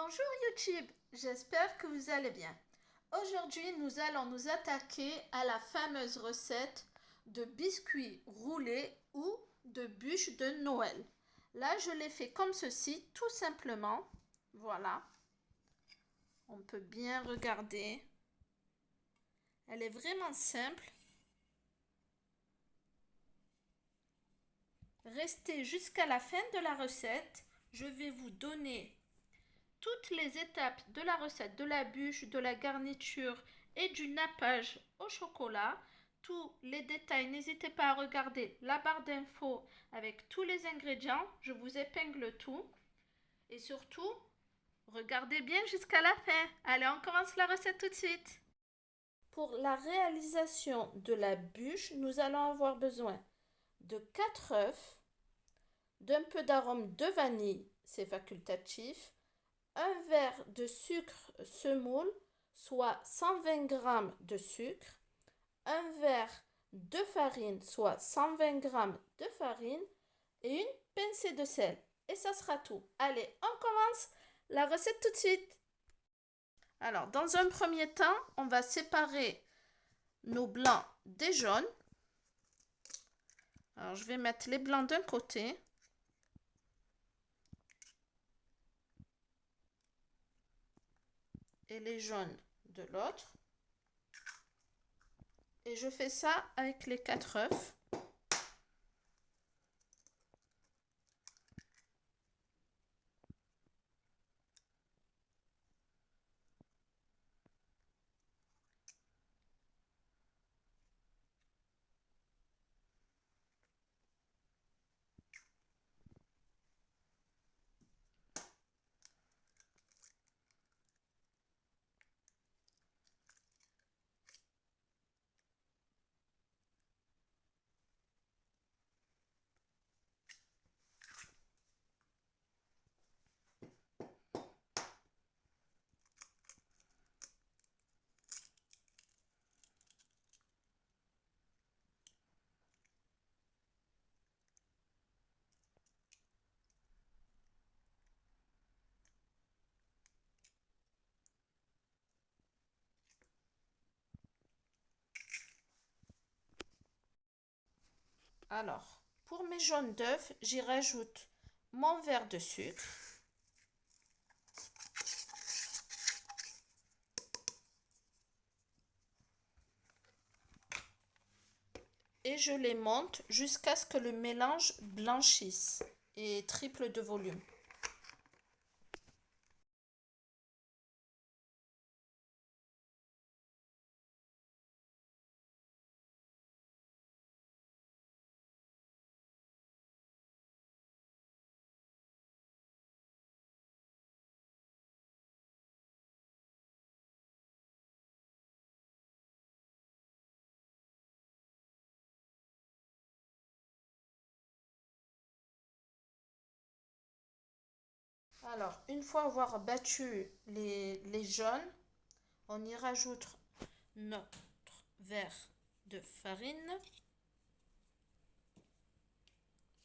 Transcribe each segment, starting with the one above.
Bonjour YouTube, j'espère que vous allez bien. Aujourd'hui, nous allons nous attaquer à la fameuse recette de biscuits roulés ou de bûches de Noël. Là, je l'ai fait comme ceci, tout simplement. Voilà. On peut bien regarder. Elle est vraiment simple. Restez jusqu'à la fin de la recette. Je vais vous donner toutes les étapes de la recette de la bûche, de la garniture et du nappage au chocolat. Tous les détails, n'hésitez pas à regarder la barre d'infos avec tous les ingrédients. Je vous épingle tout. Et surtout, regardez bien jusqu'à la fin. Allez, on commence la recette tout de suite. Pour la réalisation de la bûche, nous allons avoir besoin de 4 œufs, d'un peu d'arôme de vanille, c'est facultatif, un verre de sucre semoule, soit 120 g de sucre, un verre de farine, soit 120 g de farine, et une pincée de sel. Et ça sera tout. Allez, on commence la recette tout de suite. Alors, dans un premier temps, on va séparer nos blancs des jaunes. Alors, je vais mettre les blancs d'un côté. Et les jaunes de l'autre. Et je fais ça avec les 4 œufs. Alors, pour mes jaunes d'œufs, j'y rajoute mon verre de sucre. Et je les monte jusqu'à ce que le mélange blanchisse et triple de volume. Alors, une fois avoir battu les jaunes, on y rajoute notre verre de farine.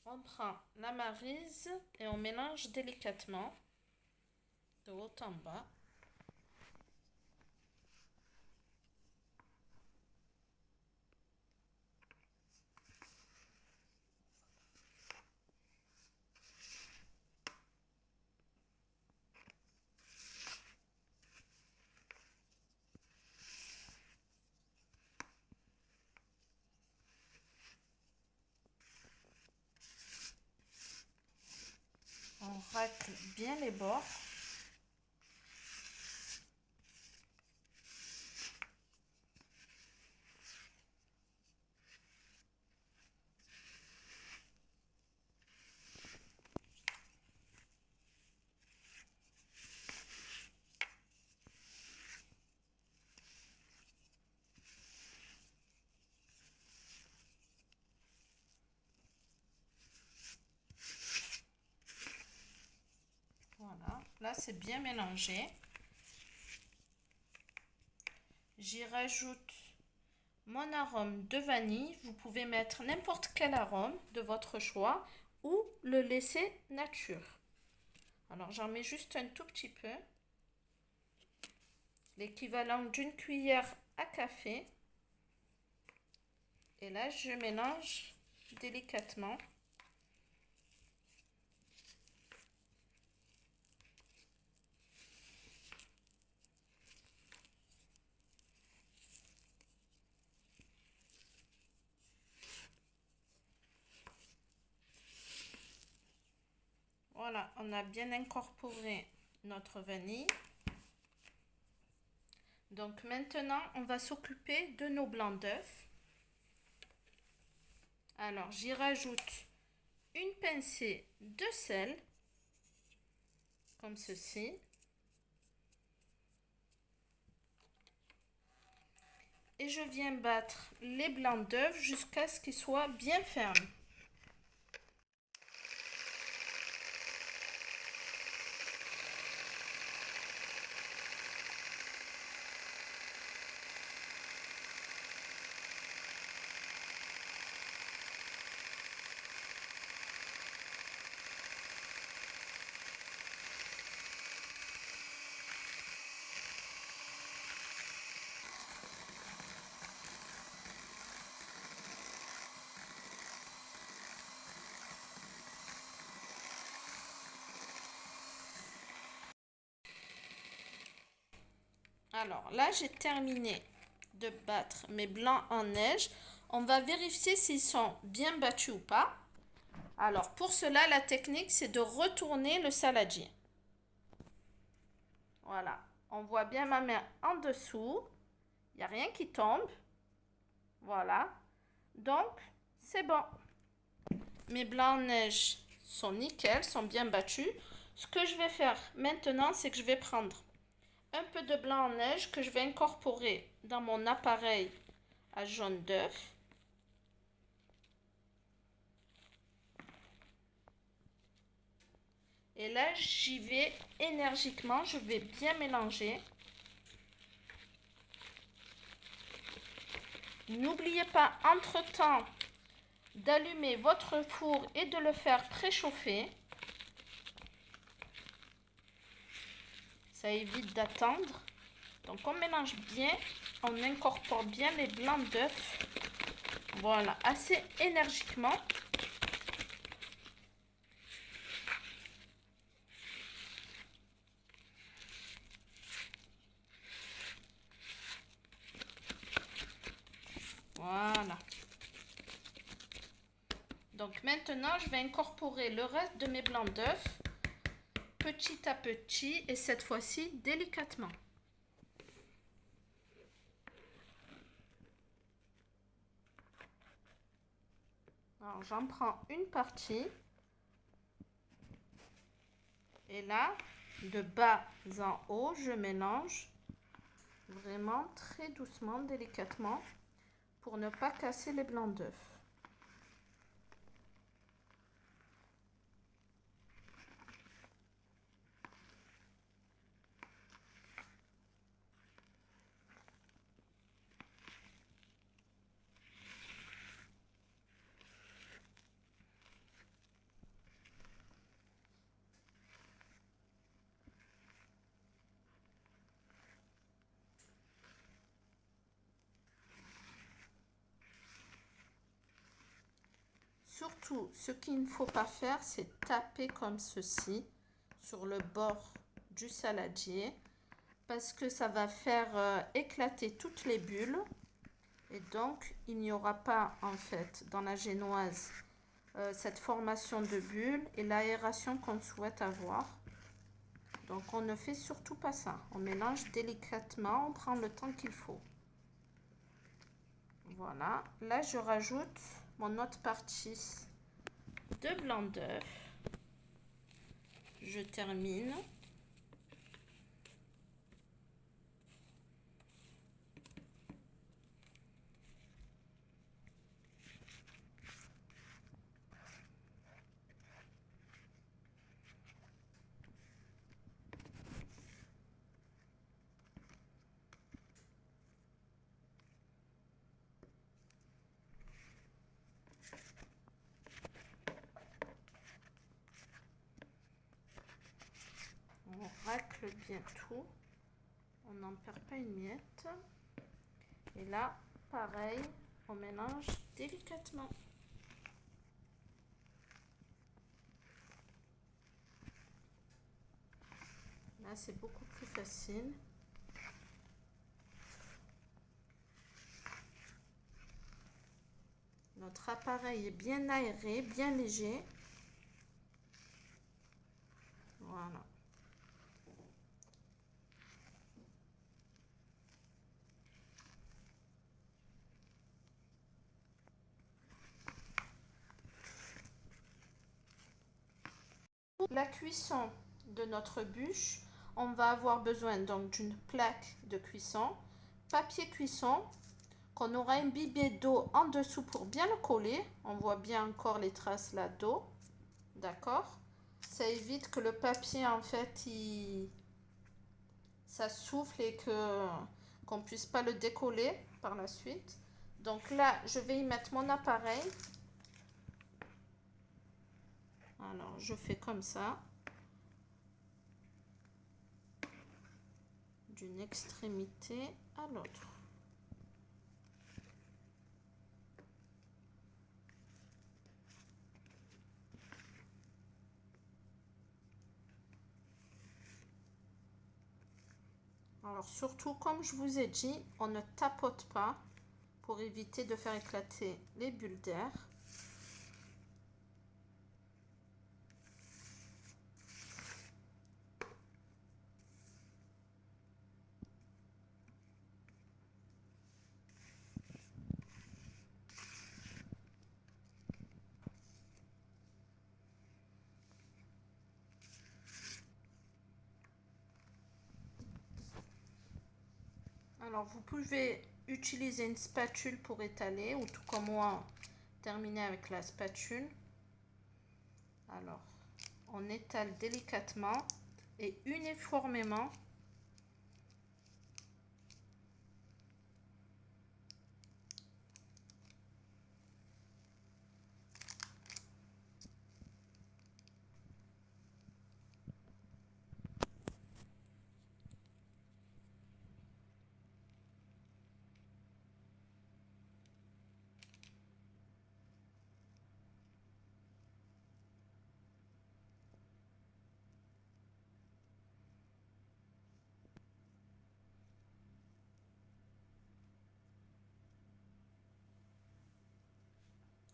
On prend la maryse et on mélange délicatement de haut en bas. On racle bien les bords. Voilà, là c'est bien mélangé. J'y rajoute mon arôme de vanille. Vous pouvez mettre n'importe quel arôme de votre choix ou le laisser nature. Alors j'en mets juste un tout petit peu, l'équivalent d'une cuillère à café. Et là, je mélange délicatement. Voilà, on a bien incorporé notre vanille. Donc maintenant, on va s'occuper de nos blancs d'œufs. Alors, j'y rajoute une pincée de sel, comme ceci. Et je viens battre les blancs d'œufs jusqu'à ce qu'ils soient bien fermes. Alors là, j'ai terminé de battre mes blancs en neige. On va vérifier s'ils sont bien battus ou pas. Alors pour cela, la technique, c'est de retourner le saladier. Voilà, on voit bien ma main en dessous. Il n'y a rien qui tombe. Voilà, donc c'est bon. Mes blancs en neige sont nickel, sont bien battus. Ce que je vais faire maintenant, c'est que je vais prendre un peu de blanc en neige que je vais incorporer dans mon appareil à jaune d'œuf. Et là, j'y vais énergiquement, je vais bien mélanger. N'oubliez pas entre-temps d'allumer votre four et de le faire préchauffer. Ça évite d'attendre. Donc on mélange bien, on incorpore bien les blancs d'œufs. Voilà, assez énergiquement. Voilà. Donc maintenant, je vais incorporer le reste de mes blancs d'œufs petit à petit et cette fois-ci délicatement. Alors j'en prends une partie et là, de bas en haut, je mélange vraiment très doucement, délicatement pour ne pas casser les blancs d'œufs. Surtout, ce qu'il ne faut pas faire, c'est taper comme ceci sur le bord du saladier parce que ça va faire éclater toutes les bulles et donc il n'y aura pas en fait dans la génoise cette formation de bulles et l'aération qu'on souhaite avoir. Donc on ne fait surtout pas ça. On mélange délicatement, on prend le temps qu'il faut. Voilà, là je rajoute mon autre partie de blanc d'œuf. Je termine. racle bien tout. On n'en perd pas une miette. Et là, pareil, on mélange délicatement. Là, c'est beaucoup plus facile. Notre appareil est bien aéré, bien léger. Voilà. Pour la cuisson de notre bûche, on va avoir besoin donc d'une plaque de cuisson, papier cuisson, qu'on aura imbibé d'eau en dessous pour bien le coller. On voit bien encore les traces là d'eau. D'accord? Ça évite que le papier, en fait, ça souffle et qu'on ne puisse pas le décoller par la suite. Donc là, je vais y mettre mon appareil. Alors, je fais comme ça. D'une extrémité à l'autre. Alors surtout, comme je vous ai dit, on ne tapote pas pour éviter de faire éclater les bulles d'air. Alors vous pouvez utiliser une spatule pour étaler ou tout comme moi, terminer avec la spatule. Alors, on étale délicatement et uniformément.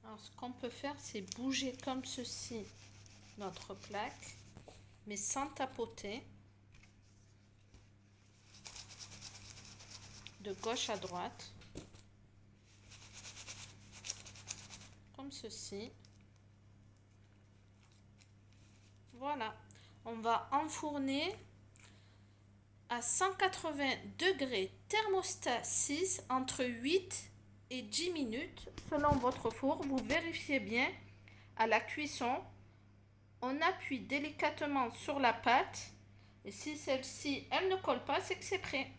Alors, ce qu'on peut faire, c'est bouger comme ceci notre plaque, mais sans tapoter, de gauche à droite, comme ceci. Voilà, on va enfourner à 180 degrés, thermostat 6, entre 8 et 10 minutes selon votre four. Vous vérifiez bien à la cuisson. On appuie délicatement sur la pâte et si celle-ci elle ne colle pas, c'est que c'est prêt.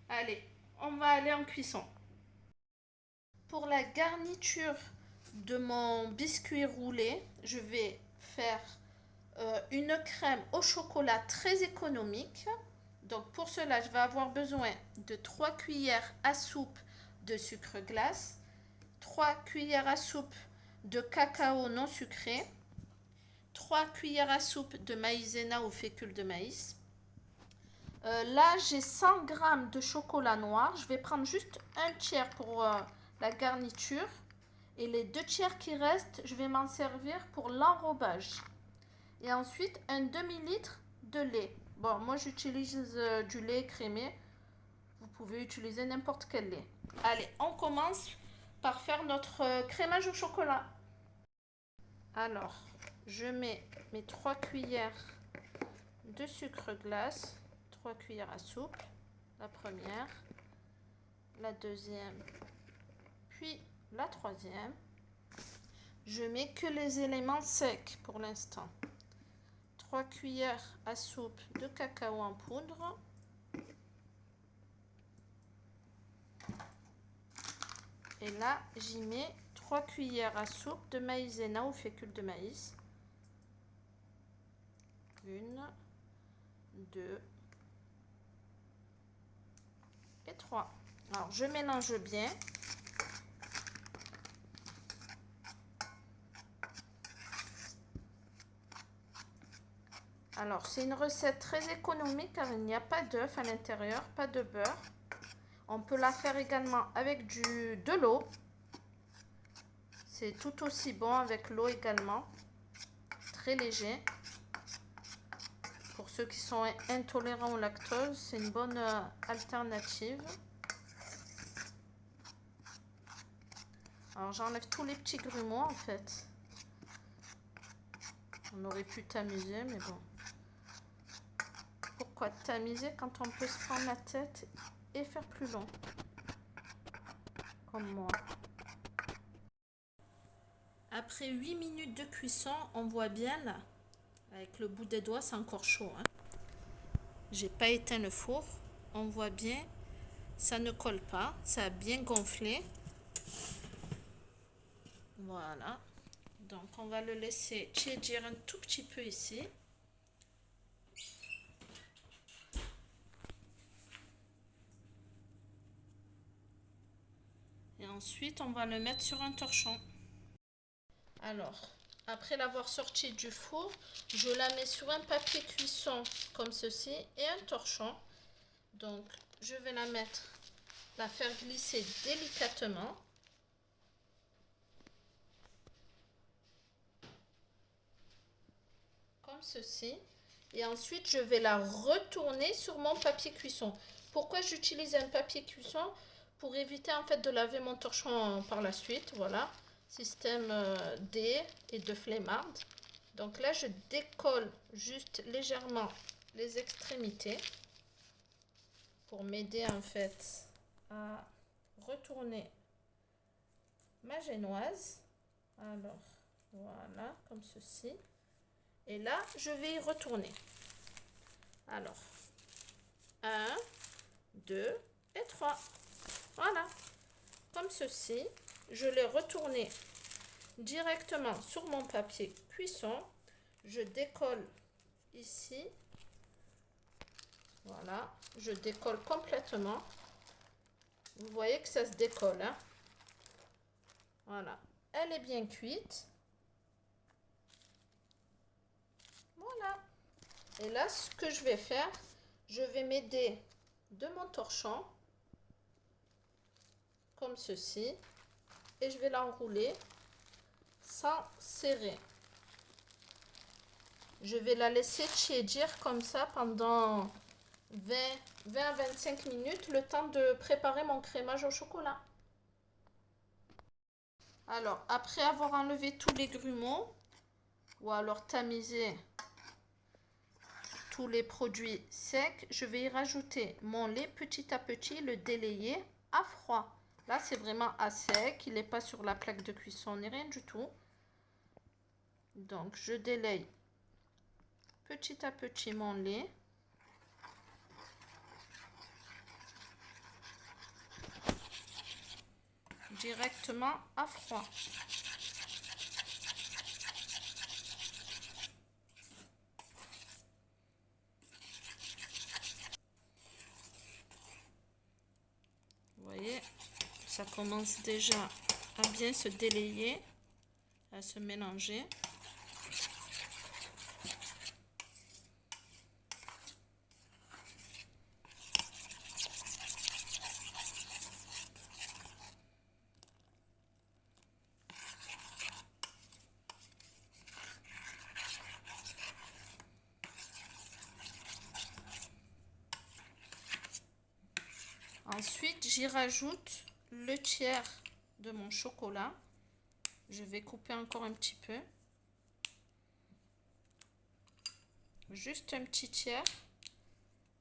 Allez, on va aller en cuisson. Pour la garniture de mon biscuit roulé, je vais faire une crème au chocolat très économique. Donc pour cela, je vais avoir besoin de 3 cuillères à soupe de sucre glace, 3 cuillères à soupe de cacao non sucré, 3 cuillères à soupe de maïzena ou fécule de maïs. Là, j'ai 100 g de chocolat noir. Je vais prendre juste un tiers pour la garniture. Et les 2 tiers qui restent, je vais m'en servir pour l'enrobage. Et ensuite, un demi-litre de lait. Bon, moi, j'utilise du lait écrémé. Vous pouvez utiliser n'importe quel lait. Allez, on commence par faire notre crémage au chocolat. Alors, je mets mes 3 cuillères de sucre glace. 3 cuillères à soupe. La première, la deuxième, puis la troisième. Je mets que les éléments secs pour l'instant. 3 cuillères à soupe de cacao en poudre. Et là, j'y mets 3 cuillères à soupe de maïzena ou fécule de maïs. 1, 2 et 3. Alors, je mélange bien. Alors, c'est une recette très économique car il n'y a pas d'œuf à l'intérieur, pas de beurre. On peut la faire également avec de l'eau. C'est tout aussi bon avec l'eau également. Très léger. Pour ceux qui sont intolérants au lactose, c'est une bonne alternative. Alors, j'enlève tous les petits grumeaux en fait. On aurait pu tamiser, mais bon. Pourquoi tamiser quand on peut se prendre la tête et faire plus long? Comme moi. Après 8 minutes de cuisson, on voit bien là, avec le bout des doigts, c'est encore chaud. Hein. J'ai pas éteint le four. On voit bien, ça ne colle pas, ça a bien gonflé. Voilà. Donc on va le laisser tiédir un tout petit peu ici. Et ensuite, on va le mettre sur un torchon. Alors, après l'avoir sorti du four, je la mets sur un papier cuisson comme ceci et un torchon. Donc, je vais la faire glisser délicatement. Comme ceci. Et ensuite, je vais la retourner sur mon papier cuisson. Pourquoi j'utilise un papier cuisson? Pour éviter en fait de laver mon torchon par la suite. Voilà. Système D et de flemmarde. Donc là, je décolle juste légèrement les extrémités pour m'aider en fait à retourner ma génoise. Alors, voilà, comme ceci. Et là, je vais y retourner. Alors, 1, 2 et 3. Voilà, comme ceci. Je l'ai retourné directement sur mon papier cuisson. Je décolle ici. Voilà, je décolle complètement. Vous voyez que ça se décolle. Hein? Voilà, elle est bien cuite. Voilà. Et là, ce que je vais faire, je vais m'aider de mon torchon, comme ceci. Et je vais l'enrouler sans serrer. Je vais la laisser tiédir comme ça pendant 20 à 25 minutes, le temps de préparer mon crémage au chocolat. Alors, après avoir enlevé tous les grumeaux, ou alors tamisé tous les produits secs, je vais y rajouter mon lait petit à petit, le délayer à froid. Là, c'est vraiment à sec, il n'est pas sur la plaque de cuisson ni rien du tout. Donc, je délaye petit à petit mon lait. Directement à froid. Vous voyez, ça commence déjà à bien se délayer, à se mélanger. Ensuite, j'y rajoute le tiers de mon chocolat. Je vais couper encore un petit peu. Juste un petit tiers,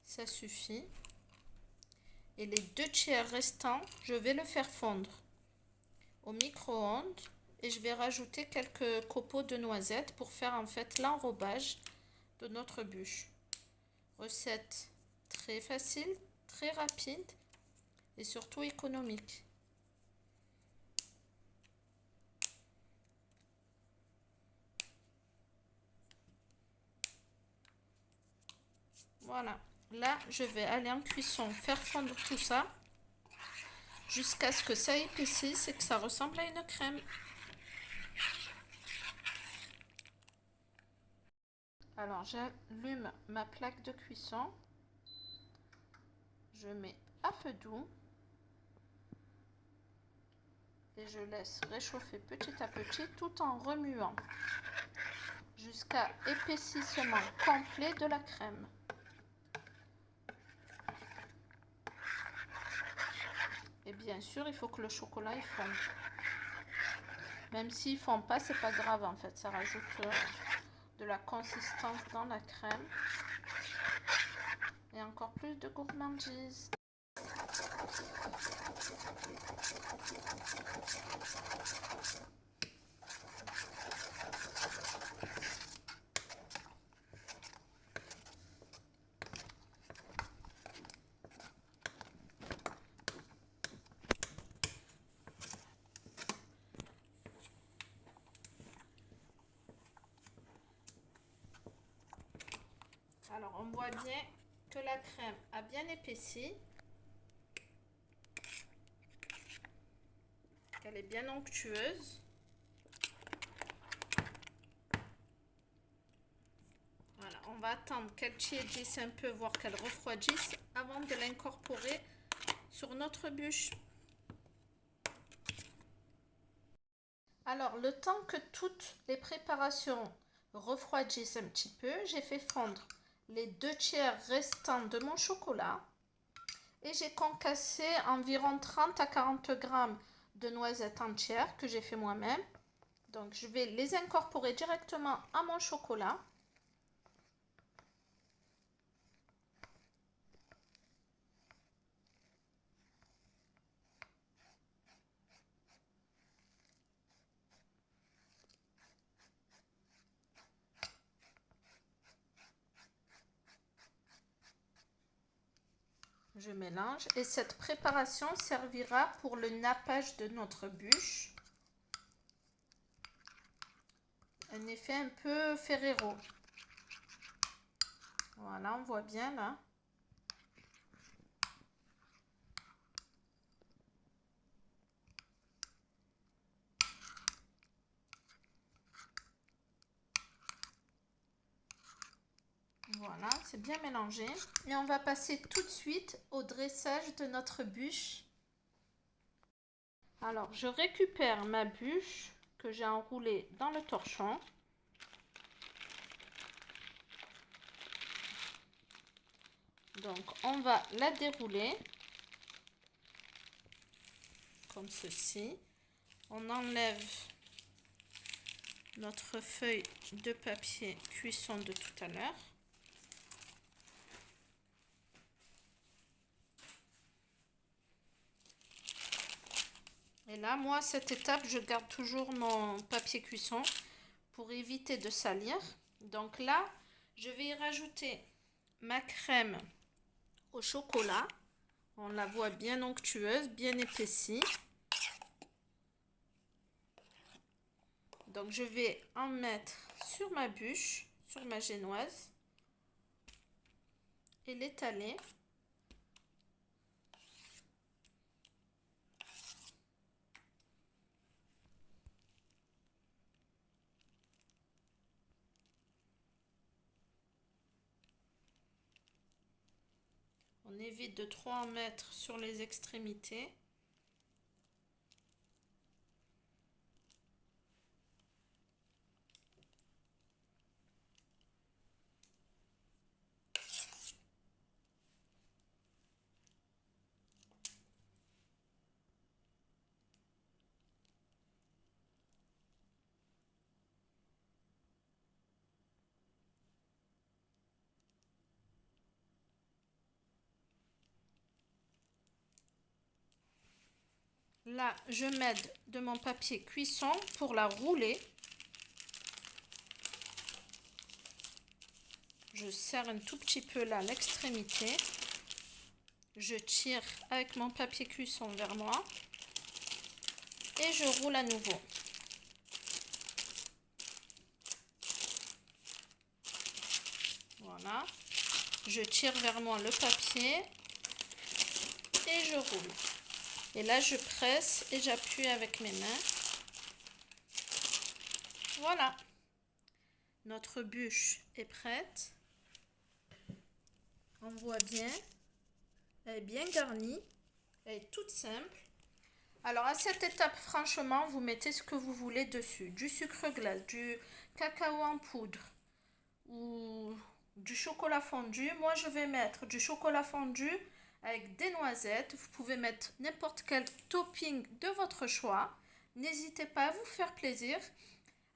ça suffit. Et les 2 tiers restants, je vais le faire fondre au micro-ondes. Et je vais rajouter quelques copeaux de noisettes pour faire en fait l'enrobage de notre bûche. Recette très facile, très rapide et surtout économique. Voilà. Là, je vais aller en cuisson, faire fondre tout ça jusqu'à ce que ça épaississe et que ça ressemble à une crème. Alors, j'allume ma plaque de cuisson. Je mets un peu d'eau et je laisse réchauffer petit à petit tout en remuant jusqu'à épaississement complet de la crème. Et bien sûr, il faut que le chocolat il fonde. Même s'il ne fond pas, c'est pas grave en fait, ça rajoute de la consistance dans la crème et encore plus de gourmandise. Alors on voit bien que la crème a bien épaissi, qu'elle est bien onctueuse. Voilà, on va attendre qu'elle tiédisse un peu, voire qu'elle refroidisse avant de l'incorporer sur notre bûche. Alors, le temps que toutes les préparations refroidissent un petit peu, j'ai fait fondre les 2/3 restants de mon chocolat et j'ai concassé environ 30 à 40 grammes de noisettes entières que j'ai fait moi-même. Donc, je vais les incorporer directement à mon chocolat. Je mélange et cette préparation servira pour le nappage de notre bûche. Un effet un peu Ferrero. Voilà, on voit bien là. Voilà, c'est bien mélangé. Et on va passer tout de suite au dressage de notre bûche. Alors, je récupère ma bûche que j'ai enroulée dans le torchon. Donc, on va la dérouler comme ceci. On enlève notre feuille de papier cuisson de tout à l'heure. Et là, moi, à cette étape, je garde toujours mon papier cuisson pour éviter de salir. Donc là, je vais y rajouter ma crème au chocolat. On la voit bien onctueuse, bien épaissie. Donc je vais en mettre sur ma bûche, sur ma génoise et l'étaler. On évite de trop en mettre sur les extrémités. Là, je m'aide de mon papier cuisson pour la rouler. Je serre un tout petit peu là l'extrémité. Je tire avec mon papier cuisson vers moi et je roule à nouveau. Voilà. Je tire vers moi le papier et je roule. Et là, je presse et j'appuie avec mes mains. Voilà. Notre bûche est prête. On voit bien. Elle est bien garnie. Elle est toute simple. Alors à cette étape, franchement, vous mettez ce que vous voulez dessus. Du sucre glace, du cacao en poudre ou du chocolat fondu. Moi, je vais mettre du chocolat fondu avec des noisettes. Vous pouvez mettre n'importe quel topping de votre choix. N'hésitez pas à vous faire plaisir,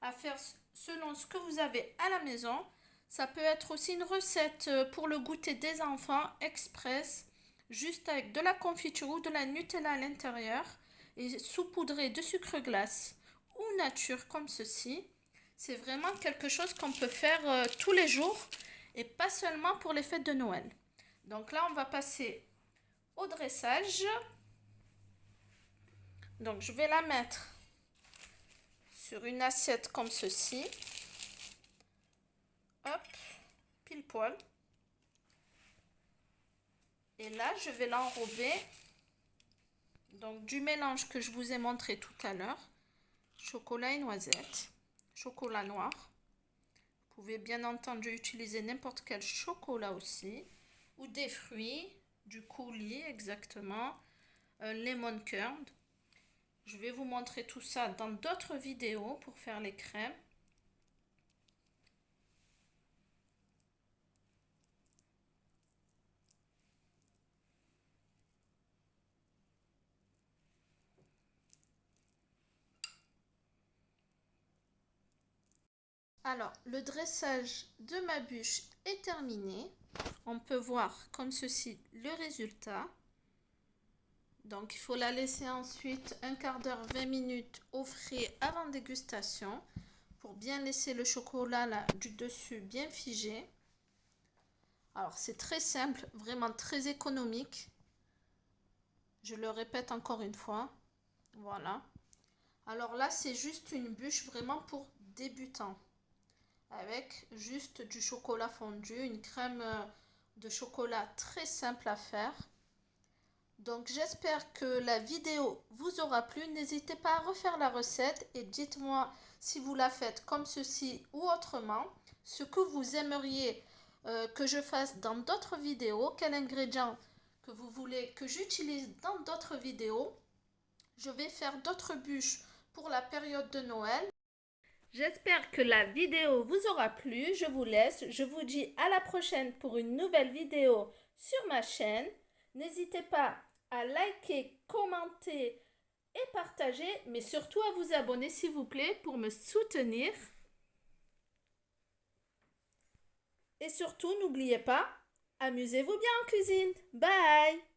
à faire selon ce que vous avez à la maison. Ça peut être aussi une recette pour le goûter des enfants express, juste avec de la confiture ou de la Nutella à l'intérieur et saupoudré de sucre glace ou nature comme ceci. C'est vraiment quelque chose qu'on peut faire tous les jours et pas seulement pour les fêtes de Noël. Donc là, on va passer au dressage. Donc je vais la mettre sur une assiette comme ceci. Hop, pile poil. Et là, je vais l'enrober. Donc du mélange que je vous ai montré tout à l'heure. Chocolat et noisette. Chocolat noir. Vous pouvez bien entendu utiliser n'importe quel chocolat aussi. Ou des fruits, du coulis exactement. Un lemon curd. Je vais vous montrer tout ça dans d'autres vidéos pour faire les crèmes. Alors, le dressage de ma bûche est terminé. On peut voir comme ceci le résultat. Donc, il faut la laisser ensuite un quart d'heure, 20 minutes au frais avant dégustation pour bien laisser le chocolat là, du dessus bien figé. Alors, c'est très simple, vraiment très économique. Je le répète encore une fois. Voilà. Alors là, c'est juste une bûche vraiment pour débutants. Avec juste du chocolat fondu, une crème de chocolat très simple à faire. Donc j'espère que la vidéo vous aura plu. N'hésitez pas à refaire la recette et dites-moi si vous la faites comme ceci ou autrement. Ce que vous aimeriez que je fasse dans d'autres vidéos. Quel ingrédient que vous voulez que j'utilise dans d'autres vidéos. Je vais faire d'autres bûches pour la période de Noël. J'espère que la vidéo vous aura plu. Je vous laisse. Je vous dis à la prochaine pour une nouvelle vidéo sur ma chaîne. N'hésitez pas à liker, commenter et partager, mais surtout à vous abonner s'il vous plaît pour me soutenir. Et surtout, n'oubliez pas, amusez-vous bien en cuisine. Bye!